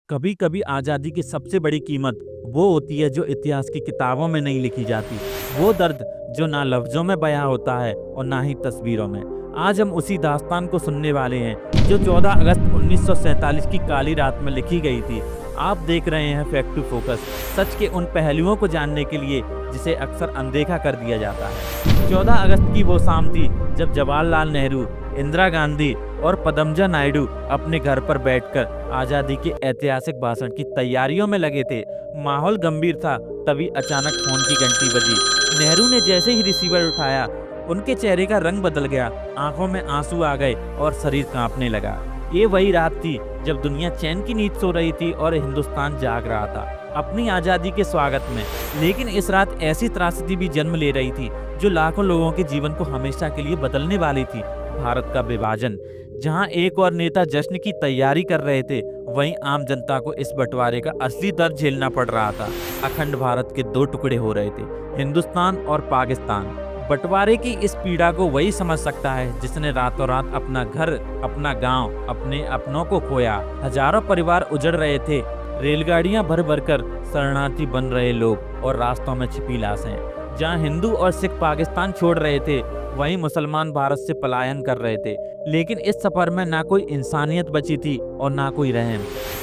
कभी कभी आज़ादी की सबसे बड़ी कीमत वो होती है जो इतिहास की किताबों में नहीं लिखी जाती। वो दर्द जो ना लफ्ज़ों में बयां होता है और ना ही तस्वीरों में। आज हम उसी दास्तान को सुनने वाले हैं जो 14 अगस्त 1947 की काली रात में लिखी गई थी। आप देख रहे हैं फैक्ट टू फोकस, सच के उन पहलुओं को जानने के लिए जिसे अक्सर अनदेखा कर दिया जाता है। 14 अगस्त की वो शाम थी जब जवाहरलाल नेहरू, इंदिरा गांधी और पद्मजा नायडू अपने घर पर बैठकर आज़ादी के ऐतिहासिक भाषण की तैयारियों में लगे थे। माहौल गंभीर था, तभी अचानक फोन की घंटी बजी। नेहरू ने जैसे ही रिसीवर उठाया, उनके चेहरे का रंग बदल गया, आंखों में आंसू आ गए और शरीर कांपने लगा। ये वही रात थी जब दुनिया चैन की नींद सो रही थी और हिंदुस्तान जाग रहा था अपनी आज़ादी के स्वागत में। लेकिन इस रात ऐसी त्रासदी भी जन्म ले रही थी जो लाखों लोगों के जीवन को हमेशा के लिए बदलने वाली थी। भारत का विभाजन। जहां एक और नेता जश्न की तैयारी कर रहे थे, वहीं आम जनता को इस बंटवारे का असली दर्द झेलना पड़ रहा था। अखंड भारत के दो टुकड़े हो रहे थे, हिंदुस्तान और पाकिस्तान। बंटवारे की इस पीड़ा को वही समझ सकता है जिसने रातों रात अपना घर, अपना गांव, अपने अपनों को खोया। हजारों परिवार उजड़ रहे थे, रेलगाड़ियां भर भर कर शरणार्थी बन रहे लोग और रास्तों में छिपी लाशें। जहां हिंदू और सिख पाकिस्तान छोड़ रहे थे, वहीं मुसलमान भारत से पलायन कर रहे थे। लेकिन इस सफर में ना कोई इंसानियत बची थी और ना कोई रहम।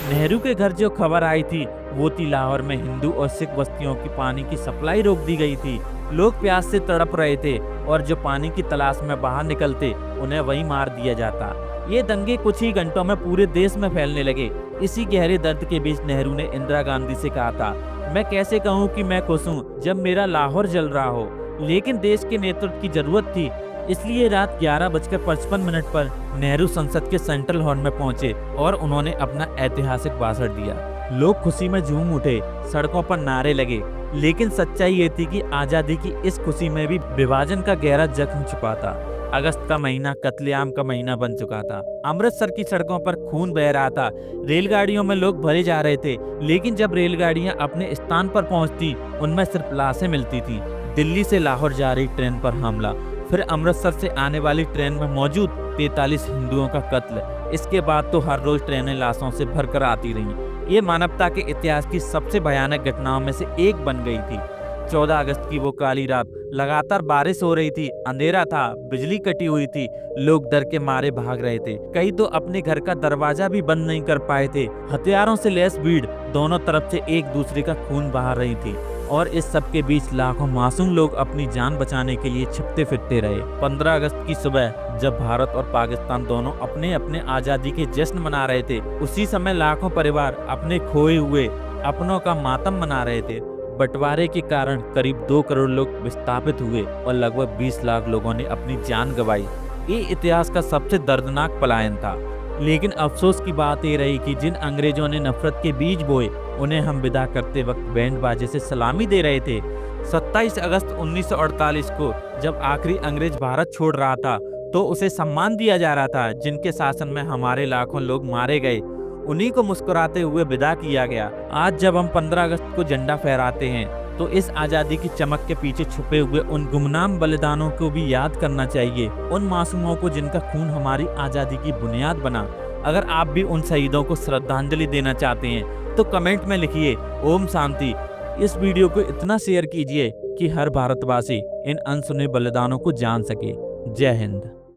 नेहरू के घर जो खबर आई थी वो थी लाहौर में हिंदू और सिख बस्तियों की पानी की सप्लाई रोक दी गई थी। लोग प्यास से तड़प रहे थे और जो पानी की तलाश में बाहर निकलते उन्हें वहीं मार दिया जाता। ये दंगे कुछ ही घंटों में पूरे देश में फैलने लगे। इसी गहरे दर्द के बीच नेहरू ने इंदिरा गांधी से कहा था, मैं कैसे कहूँ कि मैं खुश हूँ जब मेरा लाहौर जल रहा हो। लेकिन देश के नेतृत्व की जरूरत थी, इसलिए रात 11:55 पर नेहरू संसद के सेंट्रल हॉल में पहुंचे और उन्होंने अपना ऐतिहासिक भाषण दिया। लोग खुशी में झूम उठे, सड़कों पर नारे लगे। लेकिन सच्चाई ये थी कि आज़ादी की इस खुशी में भी विभाजन का गहरा जख्म छुपा था। अगस्त का महीना कत्लेआम का महीना बन चुका था। अमृतसर की सड़कों पर खून बह रहा था, रेलगाड़ियों में लोग भरे जा रहे थे। लेकिन जब रेलगाड़ियां अपने स्थान पर पहुंचती, उनमें सिर्फ लाशें मिलती थी। दिल्ली से लाहौर जा रही ट्रेन पर हमला, फिर अमृतसर से आने वाली ट्रेन में मौजूद 43 हिंदुओं का कत्ल। इसके बाद तो हर रोज ट्रेनें लाशों से भरकर आती रहीं। ये मानवता के इतिहास की सबसे भयानक घटनाओं में से एक बन गई थी। 14 अगस्त की वो काली रात, लगातार बारिश हो रही थी, अंधेरा था, बिजली कटी हुई थी, लोग डर के मारे भाग रहे थे। कई तो अपने घर का दरवाजा भी बंद नहीं कर पाए थे। हथियारों से लैस भीड़ दोनों तरफ से एक दूसरे का खून बहा रही थी और इस सब के बीच लाखों मासूम लोग अपनी जान बचाने के लिए छिपते फिरते रहे। 15 अगस्त की सुबह जब भारत और पाकिस्तान दोनों अपने अपने आज़ादी के जश्न मना रहे थे, उसी समय लाखों परिवार अपने खोए हुए अपनों का मातम मना रहे थे। बंटवारे के कारण करीब 2 करोड़ लोग विस्थापित हुए और लगभग 20 लाख लोगों ने अपनी जान गंवाई। ये इतिहास का सबसे दर्दनाक पलायन था। लेकिन अफसोस की बात ये रही कि जिन अंग्रेजों ने नफरत के बीज बोए, उन्हें हम विदा करते वक्त बैंड बाजे से सलामी दे रहे थे। 27 अगस्त 1948 को जब आखिरी अंग्रेज भारत छोड़ रहा था, तो उसे सम्मान दिया जा रहा था। जिनके शासन में हमारे लाखों लोग मारे गए, उन्हीं को मुस्कुराते हुए विदा किया गया। आज जब हम 15 अगस्त को झंडा फहराते हैं, तो इस आज़ादी की चमक के पीछे छुपे हुए उन गुमनाम बलिदानों को भी याद करना चाहिए, उन मासूमों को जिनका खून हमारी आज़ादी की बुनियाद बना। अगर आप भी उन शहीदों को श्रद्धांजलि देना चाहते हैं तो कमेंट में लिखिए ओम शांति। इस वीडियो को इतना शेयर कीजिए कि हर भारतवासी इन अनसुने बलिदानों को जान सके। जय हिंद।